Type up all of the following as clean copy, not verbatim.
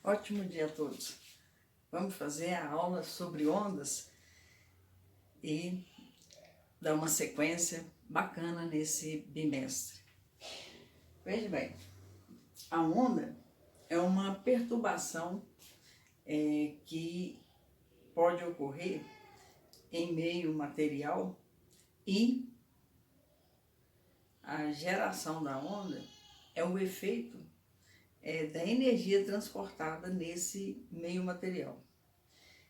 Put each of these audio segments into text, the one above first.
Ótimo dia a todos. Vamos fazer a aula sobre ondas e dar uma sequência bacana nesse bimestre. Veja bem, a onda é uma perturbação que pode ocorrer em meio material e a geração da onda é o efeito da energia transportada nesse meio material.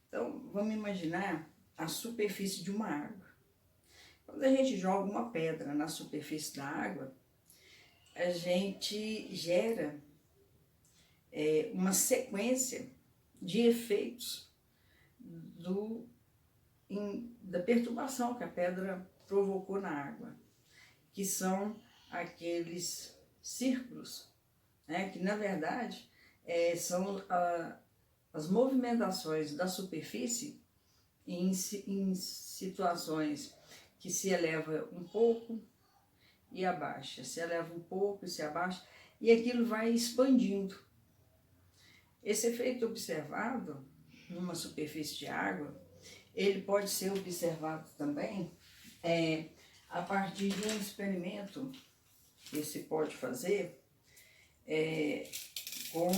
Então, vamos imaginar a superfície de uma água. Quando a gente joga uma pedra na superfície da água, a gente gera uma sequência de efeitos da perturbação que a pedra provocou na água, que são aqueles círculos, né, que na verdade são as movimentações da superfície em situações que se eleva um pouco e abaixa, se eleva um pouco e se abaixa, e aquilo vai expandindo. Esse efeito observado numa superfície de água, ele pode ser observado também a partir de um experimento que se pode fazer com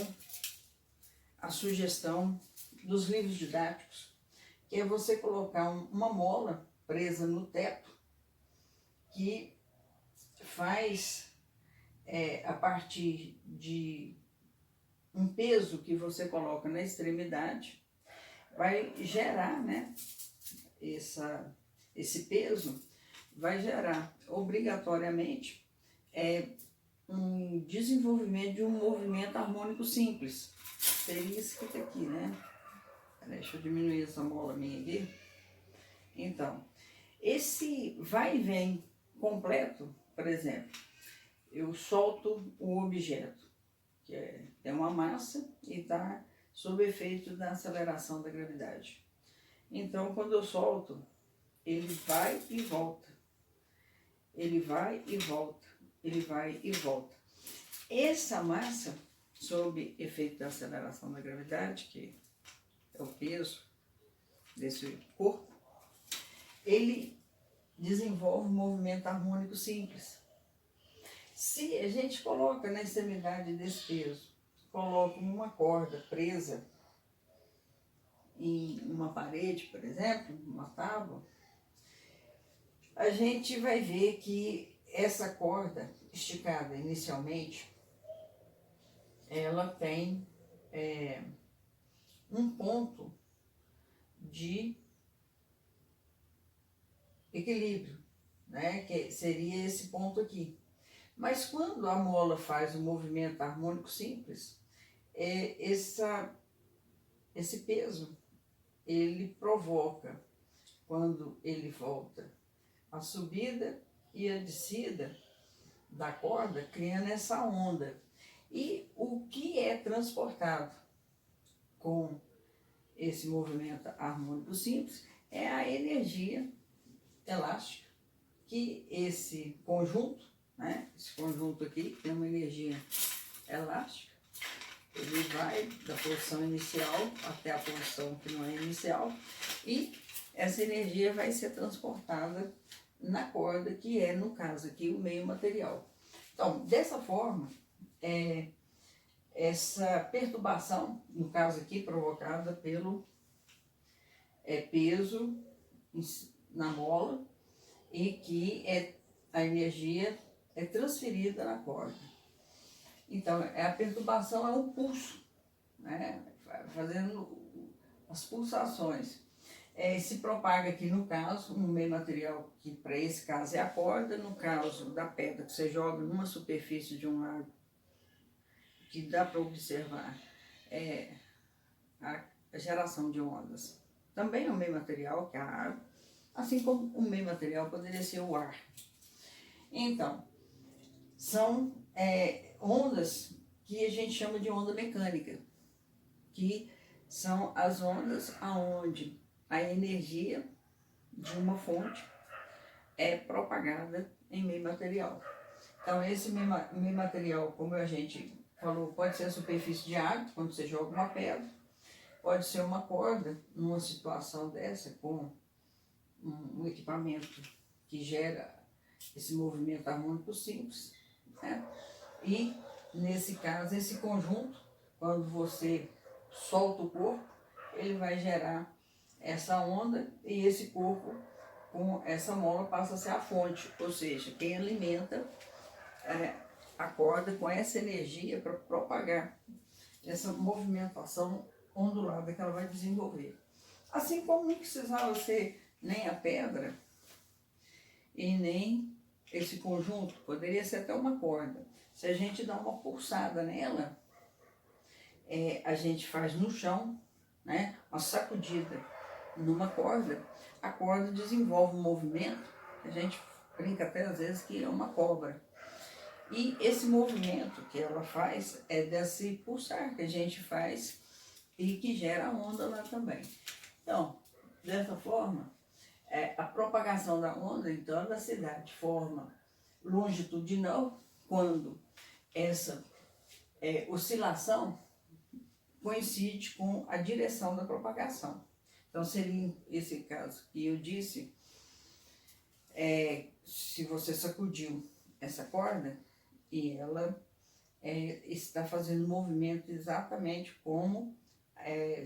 a sugestão dos livros didáticos, que é você colocar uma mola presa no teto, que faz, a partir de um peso que você coloca na extremidade, vai gerar, né, esse peso vai gerar obrigatoriamente um desenvolvimento de um movimento harmônico simples. Seria isso que está aqui, né? Deixa eu diminuir essa mola minha aqui. Então, esse vai e vem completo, por exemplo, eu solto um objeto, que é uma massa e está sob efeito da aceleração da gravidade. Então, quando eu solto, ele vai e volta. Ele vai e volta. Ele vai e volta. Essa massa, sob efeito da aceleração da gravidade, que é o peso desse corpo, ele desenvolve um movimento harmônico simples. Se a gente coloca na extremidade desse peso, coloca uma corda presa em uma parede, por exemplo, uma tábua, a gente vai ver que essa corda esticada inicialmente, ela tem um ponto de equilíbrio, né? Que seria esse ponto aqui. Mas quando a mola faz um movimento harmônico simples, esse peso, ele provoca, quando ele volta, a subida e a descida da corda, criando essa onda. E o que é transportado com esse movimento harmônico simples é a energia elástica, que esse conjunto, né, esse conjunto aqui tem uma energia elástica, ele vai da posição inicial até a posição que não é inicial, e essa energia vai ser transportada na corda, que é, no caso aqui, o meio material. Então, dessa forma, essa perturbação, no caso aqui, provocada pelo peso na mola, e que a energia é transferida na corda. Então, a perturbação é um pulso, né, fazendo as pulsações. Se propaga aqui, no caso, no meio material, que para esse caso é a corda, no caso da pedra que você joga numa superfície de um lago, que dá para observar a geração de ondas. Também é o meio material, que é a água, assim como o meio material poderia ser o ar. Então, são ondas que a gente chama de onda mecânica, que são as ondas onde a energia de uma fonte é propagada em meio material. Então, esse meio material, como a gente falou, pode ser a superfície de água, quando você joga uma pedra, pode ser uma corda, numa situação dessa, com um equipamento que gera esse movimento harmônico simples, né? E, nesse caso, esse conjunto, quando você solta o corpo, ele vai gerar essa onda e esse corpo, com essa mola, passa a ser a fonte, ou seja, quem alimenta a corda com essa energia para propagar essa movimentação ondulada que ela vai desenvolver. Assim como não precisava ser nem a pedra e nem esse conjunto, poderia ser até uma corda. Se a gente dá uma pulsada nela, a gente faz no chão, né, uma sacudida numa corda, a corda desenvolve um movimento, a gente brinca até às vezes que é uma cobra. E esse movimento que ela faz é desse pulsar que a gente faz e que gera a onda lá também. Então, dessa forma, a propagação da onda, então, ela se dá de forma longitudinal, quando essa oscilação coincide com a direção da propagação. Então, seria esse caso que eu disse, se você sacudiu essa corda e ela está fazendo movimento exatamente como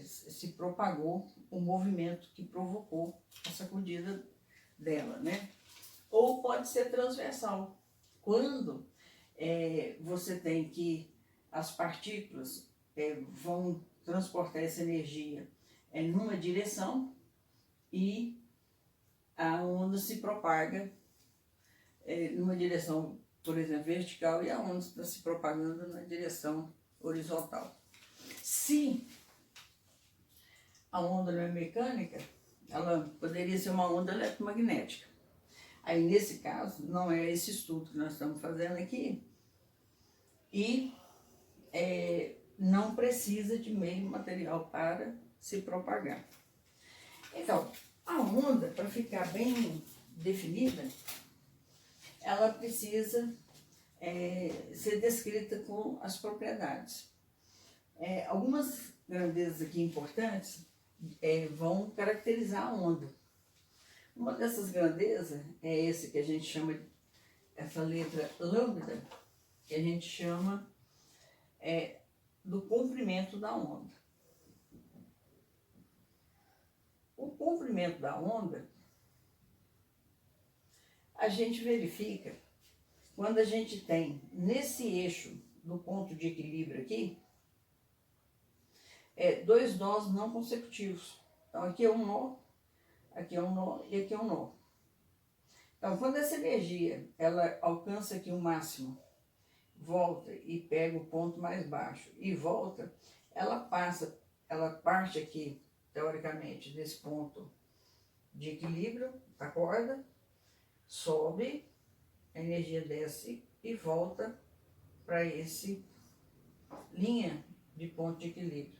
se propagou o movimento que provocou a sacudida dela, né? Ou pode ser transversal, quando você tem que as partículas vão transportar essa energia numa direção e a onda se propaga numa direção, por exemplo, vertical, e a onda está se propagando na direção horizontal. Se a onda não é mecânica, ela poderia ser uma onda eletromagnética. Aí, nesse caso, não é esse estudo que nós estamos fazendo aqui, e não precisa de meio material para se propagar. Então, a onda, para ficar bem definida, ela precisa ser descrita com as propriedades. Algumas grandezas aqui importantes vão caracterizar a onda. Uma dessas grandezas é esse que a gente chama, essa letra lambda, que a gente chama do comprimento da onda. O comprimento da onda, a gente verifica quando a gente tem nesse eixo do ponto de equilíbrio aqui, dois nós não consecutivos. Então aqui é um nó, aqui é um nó e aqui é um nó. Então quando essa energia ela alcança aqui o máximo, volta e pega o ponto mais baixo e volta, ela parte aqui, teoricamente, desse ponto de equilíbrio da corda, sobe, a energia desce e volta para esse linha de ponto de equilíbrio.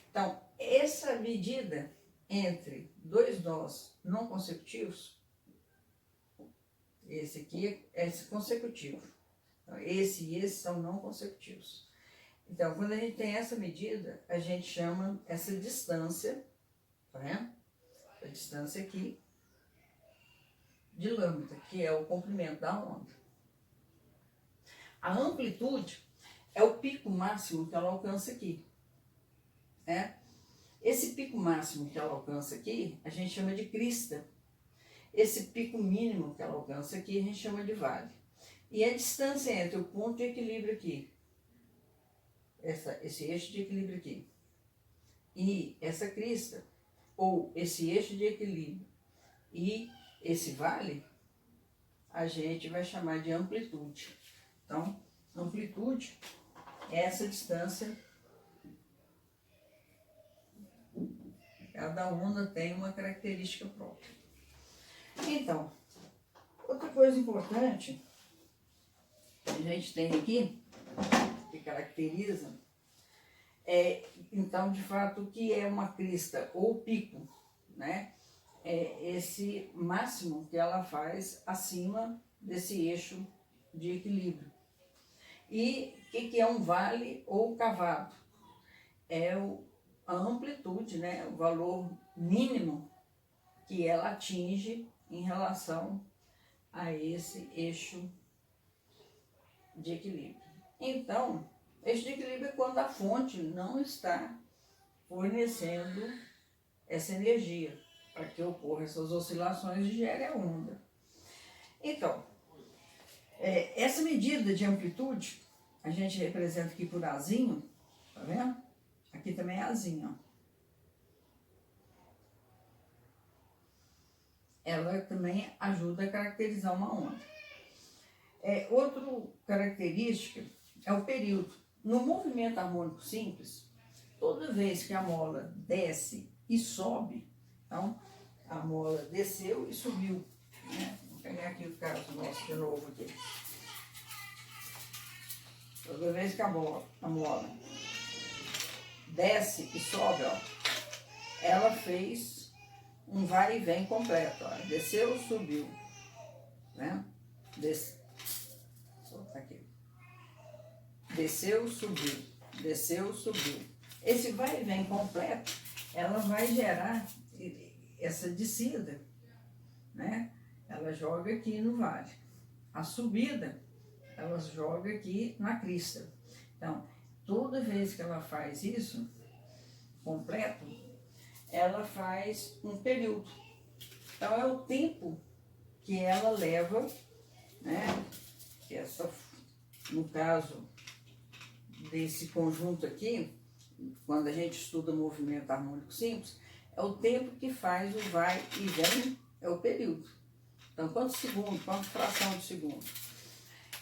Então, essa medida entre dois nós não consecutivos, esse aqui é esse consecutivo. Então, esse e esse são não consecutivos. Então, quando a gente tem essa medida, a gente chama essa distância, tá vendo? A distância aqui, de lambda, que é o comprimento da onda. A amplitude é o pico máximo que ela alcança aqui, né? Esse pico máximo que ela alcança aqui, a gente chama de crista. Esse pico mínimo que ela alcança aqui, a gente chama de vale. E a distância entre o ponto de equilíbrio aqui, esse eixo de equilíbrio aqui, e essa crista, ou esse eixo de equilíbrio e esse vale, a gente vai chamar de amplitude. Então, amplitude é essa distância. Cada onda tem uma característica própria. Então, outra coisa importante que a gente tem aqui, que caracteriza, então, de fato, o que é uma crista ou pico, né? É esse máximo que ela faz acima desse eixo de equilíbrio. E o que é um vale ou cavado? É a amplitude, né? O valor mínimo que ela atinge em relação a esse eixo de equilíbrio. Então, eixo de equilíbrio é quando a fonte não está fornecendo essa energia para que ocorram essas oscilações e gere a onda. Então, essa medida de amplitude, a gente representa aqui por Azinho, tá vendo? Aqui também é Azinho, ó. Ela também ajuda a caracterizar uma onda. Outra característica é o período. No movimento harmônico simples, toda vez que a mola desce e sobe, então a mola desceu e subiu, né? Vou pegar aqui o caso nosso de novo aqui. Toda vez que a mola desce e sobe, ó, ela fez um vai e vem completo, ó. Desceu, subiu, né? Aqui. Desceu, subiu, desceu, subiu. Esse vai e vem completo, ela vai gerar essa descida, né? Ela joga aqui no vale. A subida, ela joga aqui na crista. Então, toda vez que ela faz isso, completo, ela faz um período. Então, é o tempo que ela leva, né? No caso desse conjunto aqui, quando a gente estuda movimento harmônico simples, é o tempo que faz o vai e vem, é o período. Então, quantos segundos, quantas fração de segundo?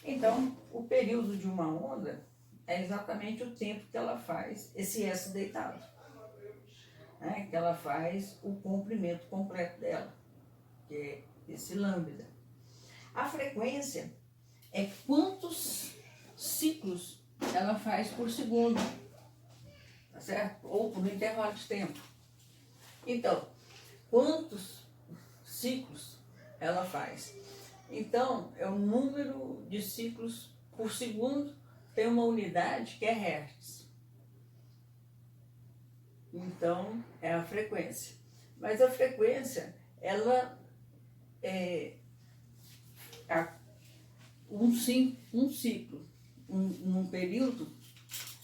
Então, o período de uma onda é exatamente o tempo que ela faz esse S deitado, né? Que ela faz o comprimento completo dela, que é esse lambda. A frequência é quantos ciclos ela faz por segundo, tá certo? Ou por um intervalo de tempo. Então, quantos ciclos ela faz? Então, é o número de ciclos por segundo, tem uma unidade que é Hertz. Então, é a frequência. Mas a frequência, ela é um ciclo, num período,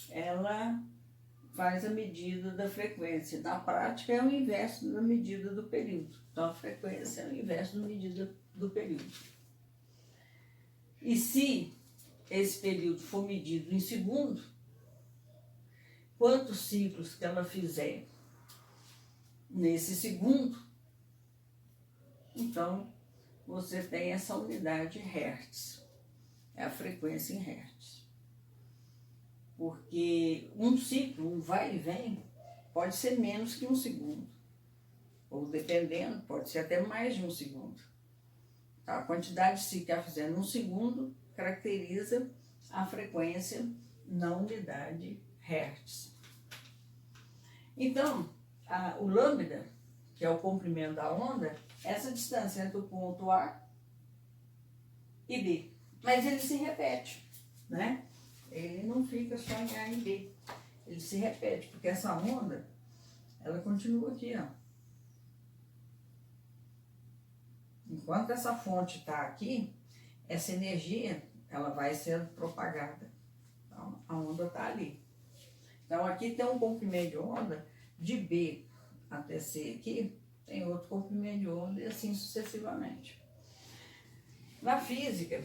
ela faz a medida da frequência. Na prática, é o inverso da medida do período. Então, a frequência é o inverso da medida do período. E se esse período for medido em segundo, quantos ciclos que ela fizer nesse segundo, então você tem essa unidade Hertz, é a frequência em Hertz. Porque um ciclo, um vai e vem, pode ser menos que um segundo, ou dependendo, pode ser até mais de um segundo. A quantidade de ciclos que ela fizer num segundo caracteriza a frequência na unidade Hertz. Então, o lambda, que é o comprimento da onda, essa distância entre o ponto A e B. Mas ele se repete, né? Ele não fica só em A e B. Ele se repete, porque essa onda, ela continua aqui, ó. Enquanto essa fonte está aqui, essa energia, ela vai sendo propagada. Então, a onda está ali. Então, aqui tem um comprimento de onda de B até C aqui, tem outro comprimento de onda e assim sucessivamente. Na física,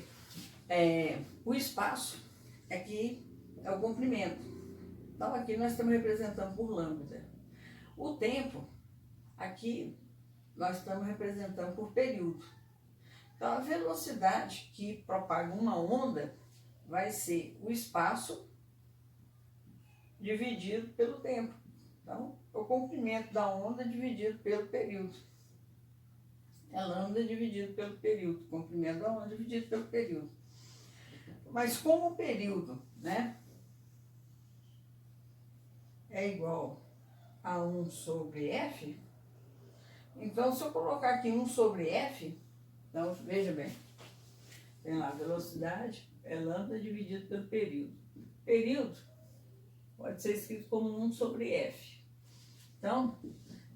o espaço aqui é o comprimento. Então, aqui nós estamos representando por lambda. O tempo, aqui, nós estamos representando por período. Então, a velocidade que propaga uma onda vai ser o espaço dividido pelo tempo. Então, o comprimento da onda dividido pelo período. É lambda dividido pelo período. Comprimento da onda dividido pelo período. Mas como o período, né, é igual a 1 sobre F, então se eu colocar aqui 1 sobre F, então veja bem, Tem lá, velocidade é lambda dividido pelo período. Período pode ser escrito como 1 sobre F. Então,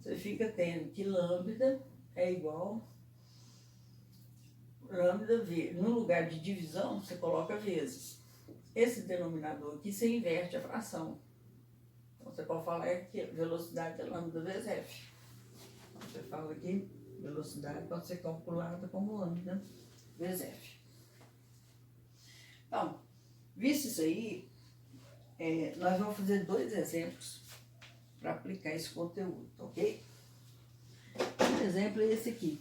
você fica tendo que lambda é igual lambda vezes. No lugar de divisão, você coloca vezes. Esse denominador aqui, você inverte a fração. Então, você pode falar que velocidade é lambda vezes F. Então, você fala aqui, velocidade pode ser calculada como lambda vezes F. Então, visto isso aí, nós vamos fazer 2 exemplos para aplicar esse conteúdo, ok? Um exemplo é esse aqui.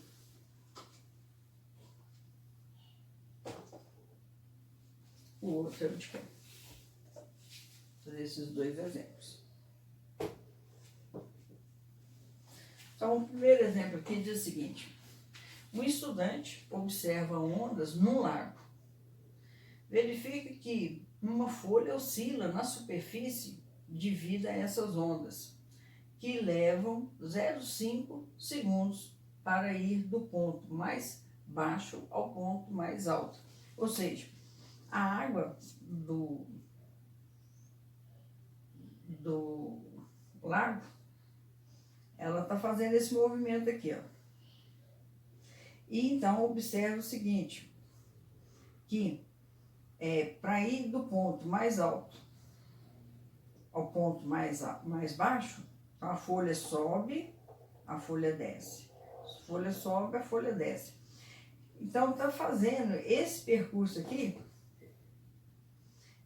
O outro é o de cá. Vou fazer esses 2 exemplos. Então, o primeiro exemplo aqui diz o seguinte. Um estudante observa ondas num lago. Verifica que uma folha oscila na superfície devido a essas ondas, que levam 0,5 segundos para ir do ponto mais baixo ao ponto mais alto. Ou seja, a água do lago, ela está fazendo esse movimento aqui, ó. E então observa o seguinte, que para ir do ponto mais alto ao ponto mais baixo, a folha sobe, a folha desce. A folha sobe, a folha desce. Então, está fazendo esse percurso aqui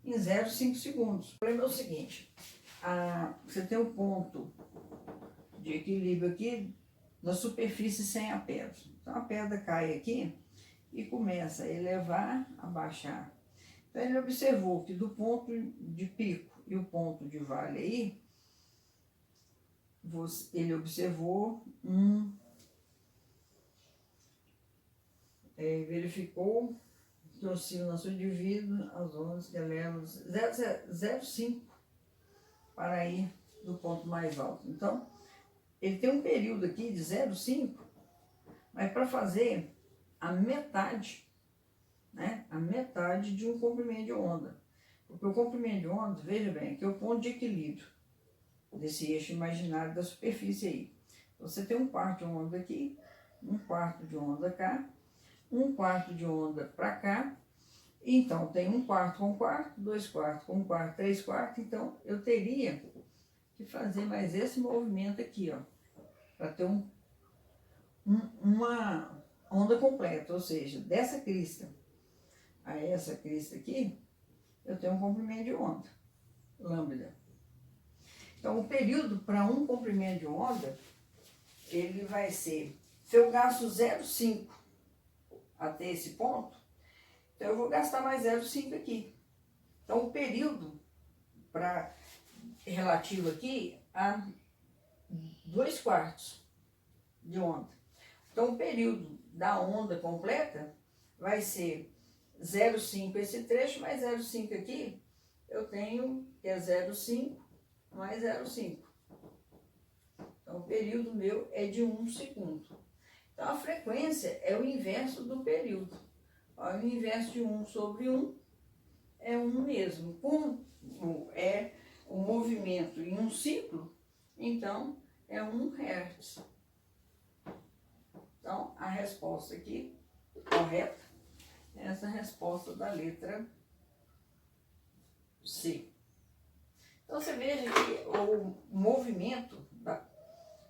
em 0,5 segundos. O problema é o seguinte, você tem um ponto de equilíbrio aqui na superfície sem a pedra. Então, a pedra cai aqui e começa a elevar, a baixar. Então, ele observou que do ponto de pico e o ponto de vale aí, ele observou verificou que oscila na sua divisa as ondas que elevam 0,5 para ir do ponto mais alto. Então, ele tem um período aqui de 0,5, mas para fazer a metade, né? A metade de um comprimento de onda. Porque o comprimento de onda, veja bem, aqui é o ponto de equilíbrio desse eixo imaginário da superfície aí. Você tem um quarto de onda aqui, um quarto de onda cá, um quarto de onda para cá. Então, tem um quarto com um quarto, 2 quartos com um quarto, 3 quartos. Então, eu teria que fazer mais esse movimento aqui, ó, para ter uma onda completa. Ou seja, dessa crista a essa crista aqui, eu tenho um comprimento de onda, lambda. Então, o período para um comprimento de onda, ele vai ser, se eu gasto 0,5 até esse ponto, então eu vou gastar mais 0,5 aqui. Então, o período relativo aqui a 2 quartos de onda. Então, o período da onda completa vai ser 0,5 esse trecho, mais 0,5 aqui, eu tenho que é 0,5 mais 0,5. Então, o período meu é de 1 segundo. Então, a frequência é o inverso do período. O inverso de 1 sobre 1 é 1 mesmo. Como é o movimento em um ciclo, então é 1 Hz. Então, a resposta aqui correta é essa resposta da letra C. Então, você veja que o movimento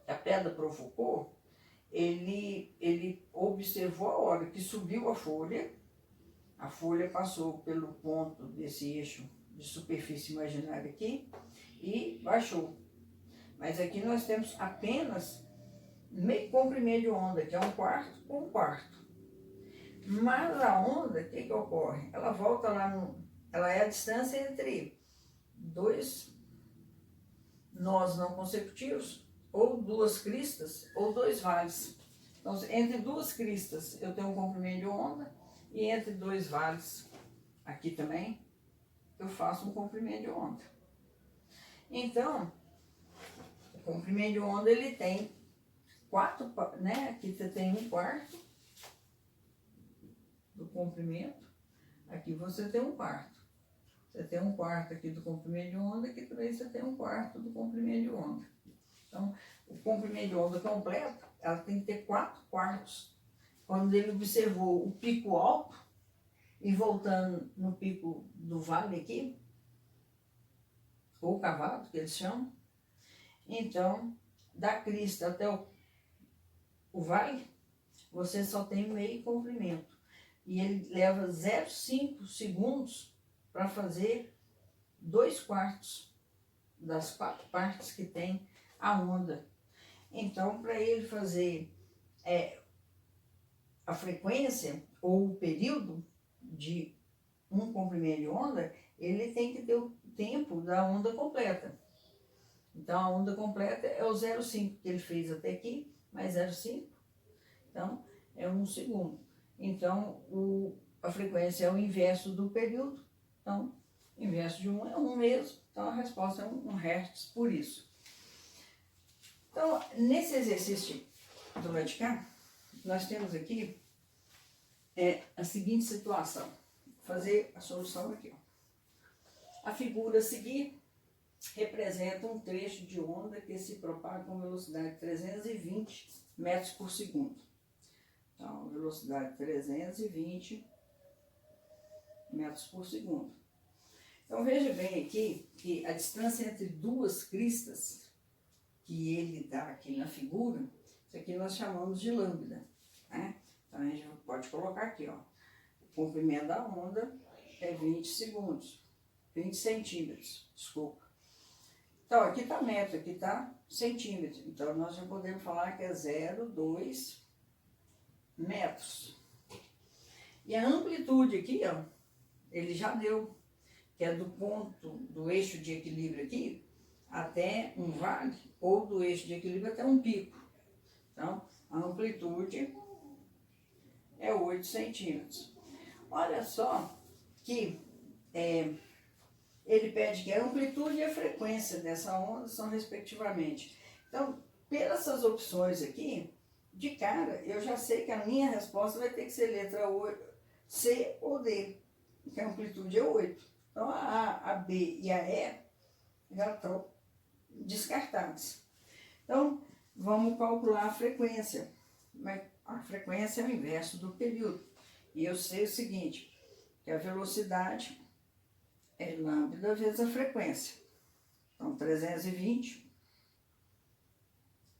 que a pedra provocou, ele observou a hora que subiu a folha passou pelo ponto desse eixo de superfície imaginária aqui e baixou. Mas aqui nós temos apenas meio comprimento de onda, que é 1 quarto com 1 quarto. Mas a onda, o que ocorre? Ela volta lá ela é a distância entre 2 nós não consecutivos, ou 2 cristas, ou 2 vales. Então, entre 2 cristas eu tenho um comprimento de onda, e entre 2 vales, aqui também, eu faço um comprimento de onda. Então, o comprimento de onda, ele tem 4, né? Aqui você tem 1 quarto, do comprimento, aqui você tem 1/4. Você tem 1/4 aqui do comprimento de onda, aqui também você tem 1/4 do comprimento de onda. Então, o comprimento de onda completo, ela tem que ter 4/4. Quando ele observou o pico alto, e voltando no pico do vale aqui, ou cavado, que eles chamam, então, da crista até o vale, você só tem meio comprimento. E ele leva 0,5 segundos para fazer 2/4 das 4 partes que tem a onda. Então, para ele fazer a frequência ou o período de um comprimento de onda, ele tem que ter o tempo da onda completa. Então, a onda completa é o 0,5 que ele fez até aqui, mais 0,5, então é 1 segundo. Então, a frequência é o inverso do período, então, o inverso de 1 é 1 mesmo, então a resposta é 1 Hz por isso. Então, nesse exercício do lado de cá, nós temos aqui a seguinte situação. Vou fazer a solução aqui. Ó. A figura a seguir representa um trecho de onda que se propaga com velocidade de 320 metros por segundo. Então, velocidade 320 metros por segundo. Então, veja bem aqui que a distância entre duas cristas que ele dá aqui na figura, isso aqui nós chamamos de lambda, né? Então, a gente pode colocar aqui, ó, o comprimento da onda é 20 segundos, 20 centímetros, desculpa. Então, aqui está metro, aqui está centímetro. Então, nós já podemos falar que é 0,2 metros. E a amplitude aqui, ó, ele já deu, que é do ponto do eixo de equilíbrio aqui até um vale, ou do eixo de equilíbrio até um pico. Então, a amplitude é 8 centímetros. Olha só que ele pede que a amplitude e a frequência dessa onda são respectivamente. Então, pelas essas opções aqui, de cara, eu já sei que a minha resposta vai ter que ser letra C ou D, que a amplitude é 8. Então, a A, a B e a E já estão descartadas. Então, vamos calcular a frequência. Mas a frequência é o inverso do período. E eu sei o seguinte, que a velocidade é lambda vezes a frequência. Então, 320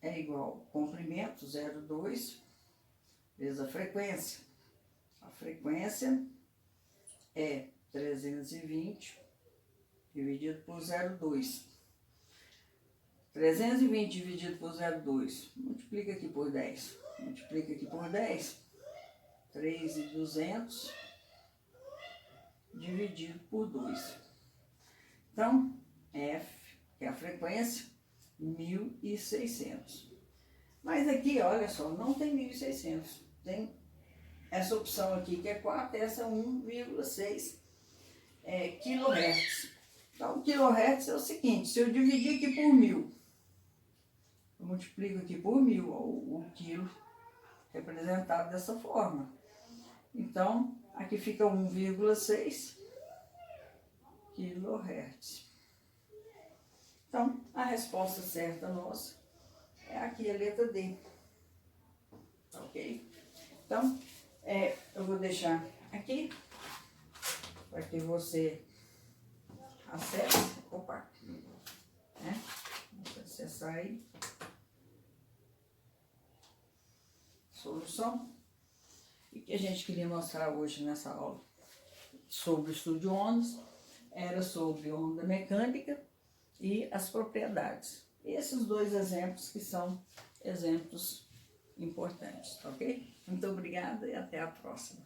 é igual ao comprimento, 0,2, vezes a frequência. A frequência é 320 dividido por 0,2. 320 dividido por 0,2, multiplica aqui por 10. Multiplica aqui por 10, 3.200 dividido por 2. Então, F, que é a frequência, 1.600. Mas aqui, olha só, não tem 1.600. Tem essa opção aqui, que é 4, essa 1,6 kHz. Então, o kHz é o seguinte, se eu dividir aqui por 1.000, eu multiplico aqui por 1.000, o quilo representado dessa forma. Então, aqui fica 1,6 kHz. Então, a resposta certa nossa é aqui a letra D. Ok? Então, eu vou deixar aqui para que você acesse. Opa! Vou acessar aí. Solução. E que a gente queria mostrar hoje nessa aula sobre o estudo de ondas era sobre onda mecânica e as propriedades. Esses dois exemplos que são exemplos importantes, ok? Muito obrigada e até a próxima.